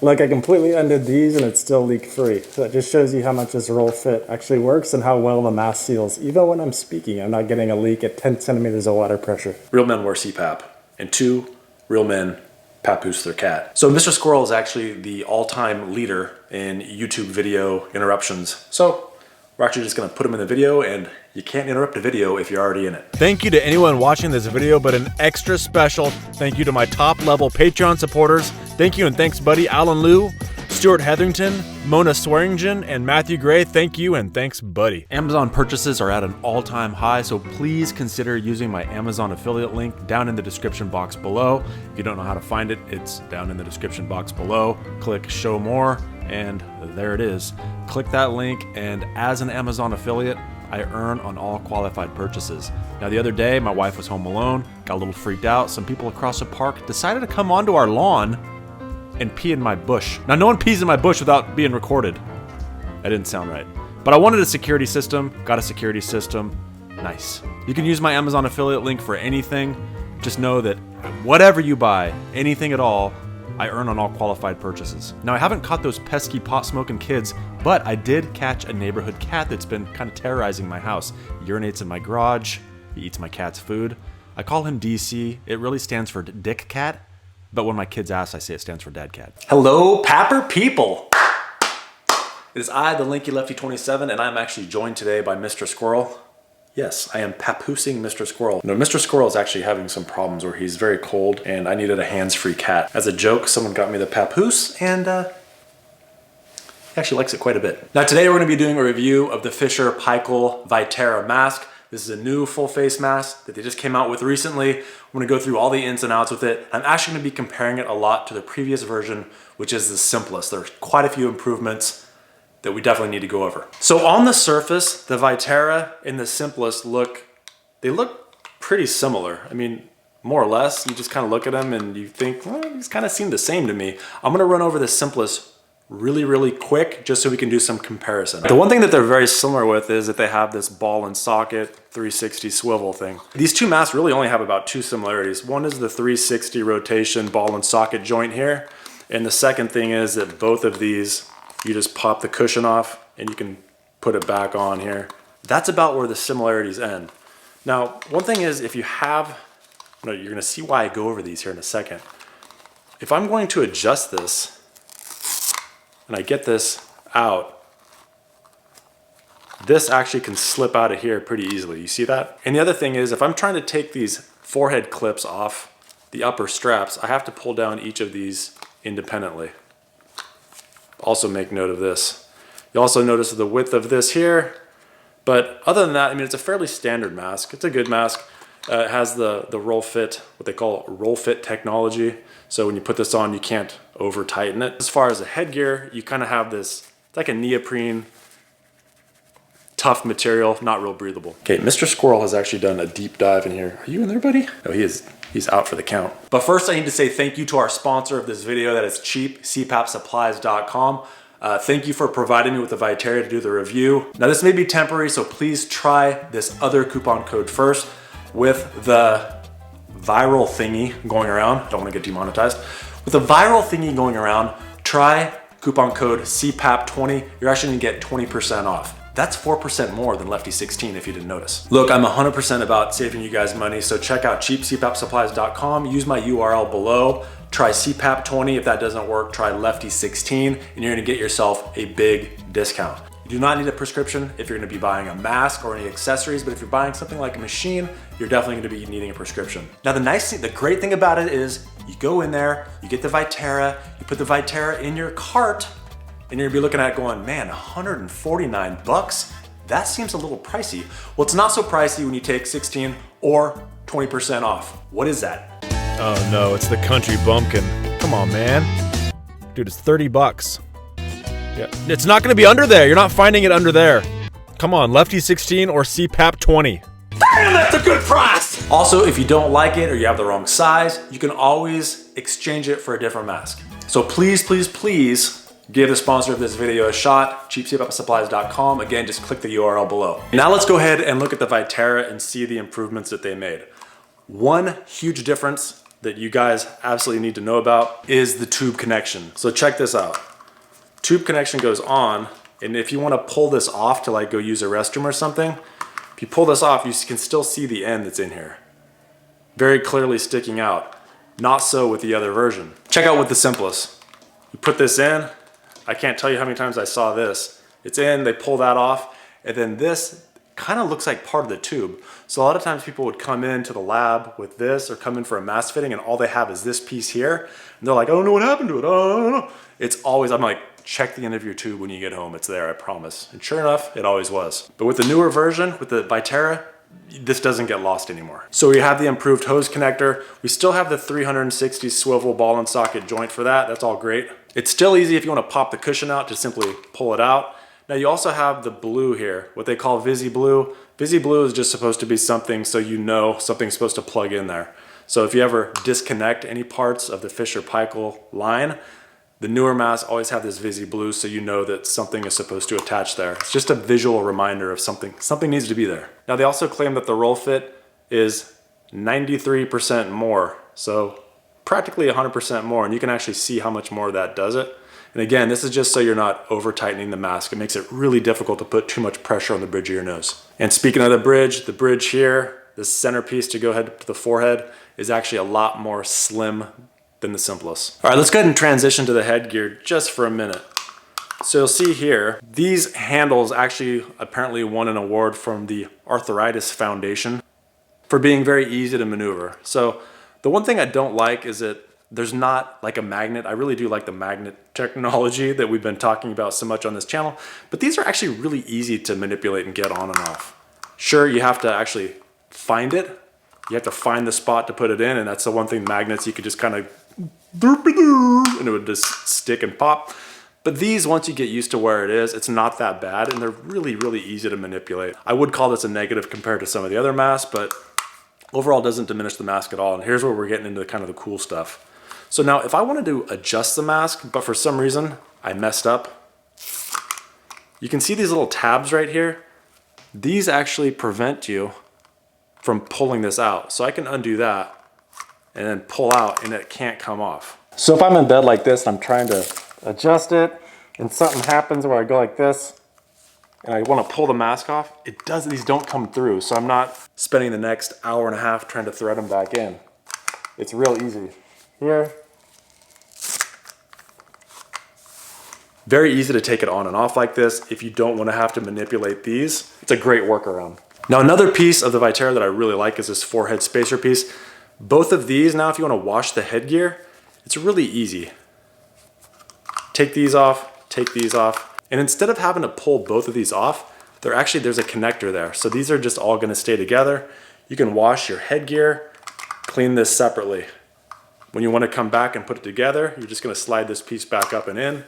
Look, I completely undid these and it's still leak free. So that just shows you how much this roll fit actually works and how well the mask seals. Even when I'm speaking, I'm not getting a leak at 10 centimeters of water pressure. Real men wear CPAP, and 2 real men papoose their cat. So Mr. Squirrel is actually the all-time leader in YouTube video interruptions. So we're actually just gonna put him in the video, and you can't interrupt a video if you're already in it. Thank you to anyone watching this video, but an extra special thank you to my top level Patreon supporters. Thank you and thanks buddy Alan Liu, Stuart Hetherington, Mona Swearingen, and Matthew Gray. Thank you and thanks buddy. Amazon purchases are at an all-time high, so please consider using my Amazon affiliate link down in the description box below. If you don't know how to find it, it's down in the description box below. Click show more, and there it is. Click that link, and as an Amazon affiliate, I earn on all qualified purchases. Now the other day, my wife was home alone, got a little freaked out. Some people across the park decided to come onto our lawn and pee in my bush. Now no one pees in my bush without being recorded. That didn't sound right. But I wanted a security system, got a security system. Nice. You can use my Amazon affiliate link for anything. Just know that whatever you buy, anything at all, I earn on all qualified purchases. Now I haven't caught those pesky pot smoking kids, but I did catch a neighborhood cat that's been kind of terrorizing my house. He urinates in my garage, he eats my cat's food. I call him DC. It really stands for Dick Cat, but when my kids ask, I say it stands for Dad Cat. Hello, Papper people. It is I, the Lanky Lefty 27, and I'm actually joined today by Mr. Squirrel. Yes, I am papoosing Mr. Squirrel. No, Mr. Squirrel is actually having some problems where he's very cold and I needed a hands-free cat. As a joke, someone got me the papoose and he actually likes it quite a bit. Now today we're gonna be doing a review of the Fisher Paykel Vitera mask. This is a new full face mask that they just came out with recently. I'm gonna go through all the ins and outs with it. I'm actually gonna be comparing it a lot to the previous version, which is the Simplus. There's quite a few improvements that we definitely need to go over. So on the surface, the Vitera and the Simplus look pretty similar. I mean, more or less, you just kind of look at them and you think, well, these kind of seem the same to me. I'm gonna run over the Simplus really quick just so we can do some comparison. The one thing that they're very similar with is that they have this ball and socket 360 swivel thing. These two masks really only have about 2 similarities. One is the 360 rotation ball and socket joint here. And the second thing is that both of these, you just pop the cushion off and you can put it back on here. That's about where the similarities end. Now, one thing is if you have, you're gonna see why I go over these here in a second. If I'm going to adjust this and I get this out, this actually can slip out of here pretty easily. You see that? And the other thing is if I'm trying to take these forehead clips off the upper straps, I have to pull down each of these independently. Also make note of this. You also notice the width of this here, but other than that, I mean, it's a fairly standard mask. It's a good mask. It has the roll fit, what they call roll fit technology. So when you put this on, you can't over tighten it. As far as the headgear, you kind of have this, it's like a neoprene, tough material, not real breathable. Okay, Mr. Squirrel has actually done a deep dive in here. Are you in there, buddy? No, he is. He's out for the count. But first I need to say thank you to our sponsor of this video, that is cheap, CPAPsupplies.com. Thank you for providing me with the Vitera to do the review. Now this may be temporary, so please try this other coupon code first with the viral thingy going around. Don't want to get demonetized. With the viral thingy going around, try coupon code CPAP20. You're actually gonna get 20% off. That's 4% more than Lefty 16 if you didn't notice. Look, I'm 100% about saving you guys money, so check out cheapcpapsupplies.com, use my URL below, try CPAP20. If that doesn't work, try Lefty 16, and you're gonna get yourself a big discount. You do not need a prescription if you're gonna be buying a mask or any accessories, but if you're buying something like a machine, you're definitely gonna be needing a prescription. Now the great thing about it is you go in there, you get the Vitera, you put the Vitera in your cart, and you're gonna be looking at it going, man, 149 bucks? That seems a little pricey. Well, it's not so pricey when you take 16 or 20% off. What is that? Oh no, it's the country bumpkin. Come on, man. Dude, it's 30 bucks. Yeah, it's not gonna be under there. You're not finding it under there. Come on, Lefty 16 or CPAP 20. Damn, that's a good price! Also, if you don't like it or you have the wrong size, you can always exchange it for a different mask. So please, please, please, give the sponsor of this video a shot, cheapcpapsupplies.com. Again, just click the URL below. Now let's go ahead and look at the Vitera and see the improvements that they made. One huge difference that you guys absolutely need to know about is the tube connection. So check this out. Tube connection goes on, and if you want to pull this off to like go use a restroom or something, if you pull this off, you can still see the end that's in here. Very clearly sticking out. Not so with the other version. Check out with the Simplus. You put this in, I can't tell you how many times I saw this. It's in, they pull that off, and then this kind of looks like part of the tube. So a lot of times people would come into the lab with this or come in for a mask fitting and all they have is this piece here. And they're like, I don't know what happened to it. I don't know. It's always, I'm like, check the end of your tube when you get home. It's there, I promise. And sure enough, it always was. But with the newer version, with the Vitera, this doesn't get lost anymore. So we have the improved hose connector. We still have the 360 swivel ball and socket joint for that. That's all great. It's still easy if you want to pop the cushion out, just simply pull it out. Now you also have the blue here, what they call Visi Blue. Visi Blue is just supposed to be something so you know something's supposed to plug in there. So if you ever disconnect any parts of the Fisher Paykel line, the newer masks always have this Visi Blue so you know that something is supposed to attach there. It's just a visual reminder of something needs to be there. Now they also claim that the roll fit is 93% more, so practically 100% more, and you can actually see how much more that does it. And again, this is just so you're not over tightening the mask. It makes it really difficult to put too much pressure on the bridge of your nose. And speaking of the bridge here, this centerpiece to go ahead to the forehead is actually a lot more slim than the Simplus. All right, let's go ahead and transition to the headgear just for a minute. So you'll see here, these handles actually apparently won an award from the Arthritis Foundation for being very easy to maneuver. So the one thing I don't like is that there's not like a magnet. I really do like the magnet technology that we've been talking about so much on this channel, but these are actually really easy to manipulate and get on and off. Sure, you have to actually find it. You have to find the spot to put it in, and that's the one thing, magnets, you could just kind of and it would just stick and pop. But these, once you get used to where it is, it's not that bad, and they're really, really easy to manipulate. I would call this a negative compared to some of the other masks, but overall it doesn't diminish the mask at all. And here's where we're getting into kind of the cool stuff. So now if I wanted to adjust the mask, but for some reason I messed up, you can see these little tabs right here. These actually prevent you from pulling this out. So I can undo that and then pull out and it can't come off. So if I'm in bed like this and I'm trying to adjust it and something happens where I go like this and I want to pull the mask off, these don't come through. So I'm not spending the next hour and a half trying to thread them back in. It's real easy. Here. Very easy to take it on and off like this. If you don't want to have to manipulate these, it's a great workaround. Now another piece of the Vitera that I really like is this forehead spacer piece. Both of these now, if you want to wash the headgear, it's really easy. Take these off, take these off. And instead of having to pull both of these off, there's a connector there. So these are just all going to stay together. You can wash your headgear, clean this separately. When you want to come back and put it together, you're just going to slide this piece back up and in,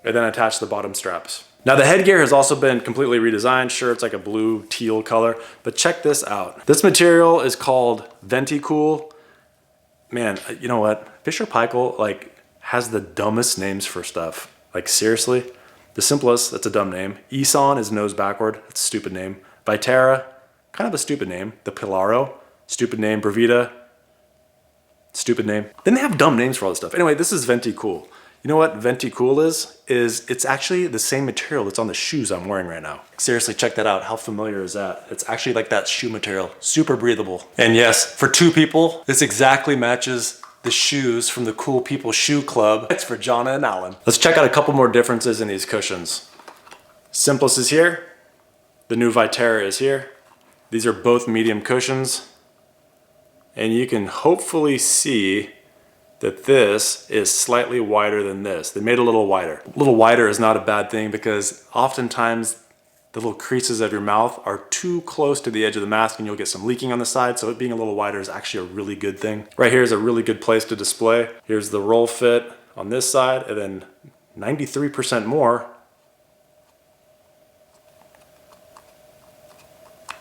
and then attach the bottom straps. Now the headgear has also been completely redesigned. Sure, it's like a blue teal color, but check this out. This material is called Venticool. Man, you know what? Fisher Paykel like has the dumbest names for stuff. Like seriously, the Simplus, that's a dumb name. Eson is nose backward, that's a stupid name. Vitera, kind of a stupid name. The Pilaro, stupid name. Brevita, stupid name. Then they have dumb names for all this stuff. Anyway, this is Venticool. You know what Venticool is it's actually the same material that's on the shoes I'm wearing right now. Seriously, check that out. How familiar is that? It's actually like that shoe material, super breathable. And yes, for two people, this exactly matches the shoes from the Cool People Shoe Club. It's for Jonna and Alan. Let's check out a couple more differences in these cushions. Simplus is here. The new Vitera is here. These are both medium cushions. And you can hopefully see that this is slightly wider than this. They made it a little wider. A little wider is not a bad thing because oftentimes the little creases of your mouth are too close to the edge of the mask and you'll get some leaking on the side, so it being a little wider is actually a really good thing. Right here is a really good place to display. Here's the roll fit on this side, and then 93% more.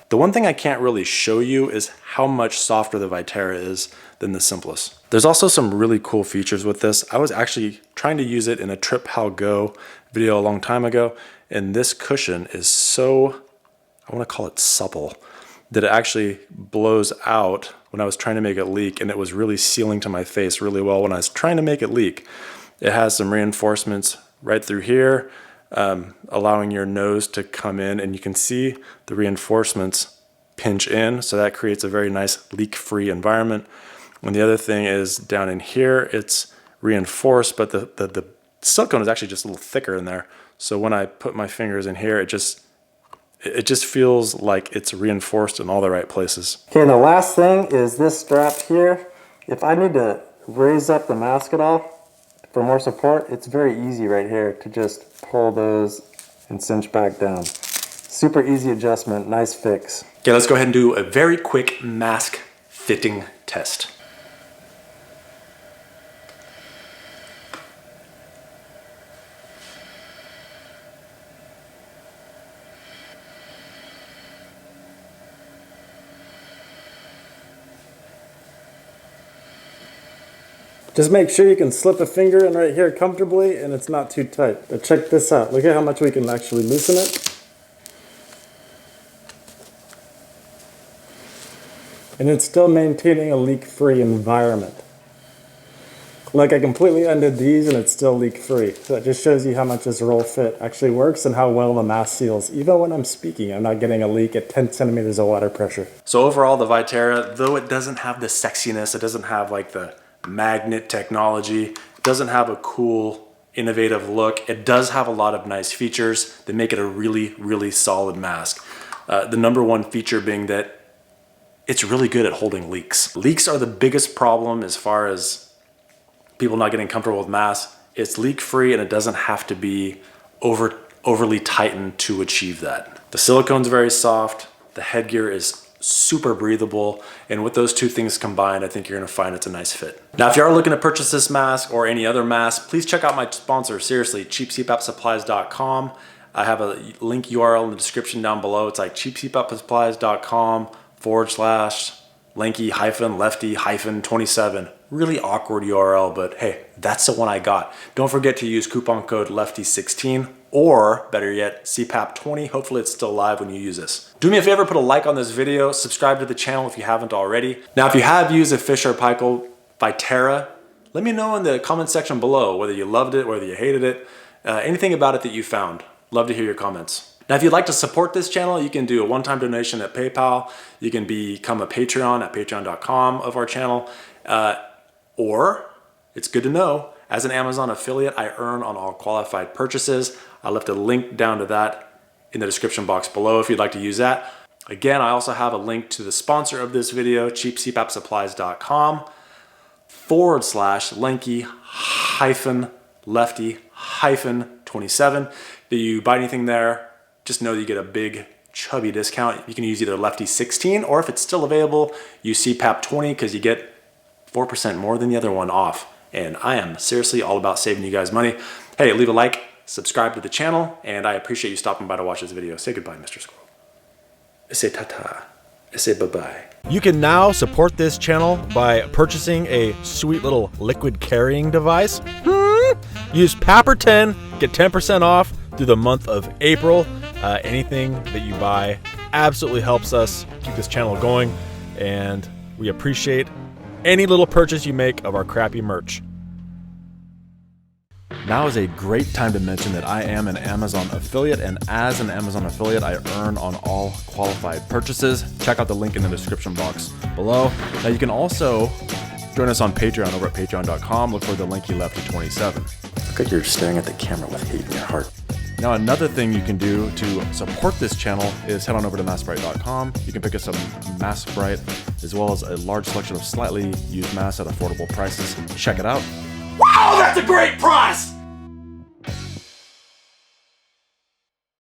The one thing I can't really show you is how much softer the Vitera is than the Simplus. There's also some really cool features with this. I was actually trying to use it in a Trip How Go video a long time ago, and this cushion is so, I want to call it supple. that it actually blows out when I was trying to make it leak, and it was really sealing to my face really well when I was trying to make it leak. It has some reinforcements right through here, allowing your nose to come in, and you can see the reinforcements pinch in, so that creates a very nice leak-free environment. And the other thing is down in here, it's reinforced, but the silicone is actually just a little thicker in there. So when I put my fingers in here, it just feels like it's reinforced in all the right places. Okay, and the last thing is this strap here. If I need to raise up the mask at all for more support, it's very easy right here to just pull those and cinch back down. Super easy adjustment, nice fix. Okay, let's go ahead and do a very quick mask fitting test. Just make sure you can slip a finger in right here comfortably and it's not too tight. But check this out. Look at how much we can actually loosen it. And it's still maintaining a leak-free environment. Like I completely undid these and it's still leak-free. So that just shows you how much this roll fit actually works and how well the mask seals. Even when I'm speaking, I'm not getting a leak at 10 centimeters of water pressure. So overall, the Vitera, though it doesn't have the sexiness, it doesn't have like the magnet technology, it doesn't have a cool, innovative look, it does have a lot of nice features that make it a really, really solid mask. The number one feature being that it's really good at holding leaks. Leaks are the biggest problem as far as people not getting comfortable with masks. It's leak-free and it doesn't have to be overly tightened to achieve that. The silicone's very soft, the headgear is super breathable, and with those two things combined, I think you're gonna find it's a nice fit. Now, if you are looking to purchase this mask or any other mask, please check out my sponsor, seriously, cheapcpapsupplies.com. I have a link URL in the description down below. It's like cheapcpapsupplies.com/lanky-lefty-27. Really awkward URL, but hey, that's the one I got. Don't forget to use coupon code LEFTY16 or better yet, CPAP20. Hopefully it's still live when you use this. Do me a favor, put a like on this video, subscribe to the channel if you haven't already. Now, if you have used a Fisher and Paykel Vitera, let me know in the comment section below whether you loved it, whether you hated it, anything about it that you found. Love to hear your comments. Now, if you'd like to support this channel, you can do a one-time donation at PayPal. You can become a Patreon at patreon.com of our channel. Or, it's good to know, as an Amazon affiliate, I earn on all qualified purchases. I left a link down to that in the description box below if you'd like to use that. Again, I also have a link to the sponsor of this video, cheapcpapsupplies.com/lanky-lefty-27. If you buy anything there, just know that you get a big chubby discount. You can use either Lefty16 or if it's still available, use CPAP20 because you get 4% more than the other one off. And I am seriously all about saving you guys money. Hey, leave a like, subscribe to the channel, and I appreciate you stopping by to watch this video. Say goodbye, Mr. Squirrel. I say ta-ta. I say bye-bye. You can now support this channel by purchasing a sweet little liquid carrying device. Use PAPPER10, get 10% off through the month of April. Anything that you buy absolutely helps us keep this channel going, and we appreciate any little purchase you make of our crappy merch. Now is a great time to mention that I am an Amazon affiliate, and as an Amazon affiliate, I earn on all qualified purchases. Check out the link in the description box below. Now you can also join us on Patreon over at patreon.com. Look for the LankyLefty27. Look like you're staring at the camera with hate in your heart. Now, another thing you can do to support this channel is head on over to maskbright.com. You can pick up some Mask Bright as well as a large selection of slightly used masks at affordable prices. Check it out. Wow, that's a great price!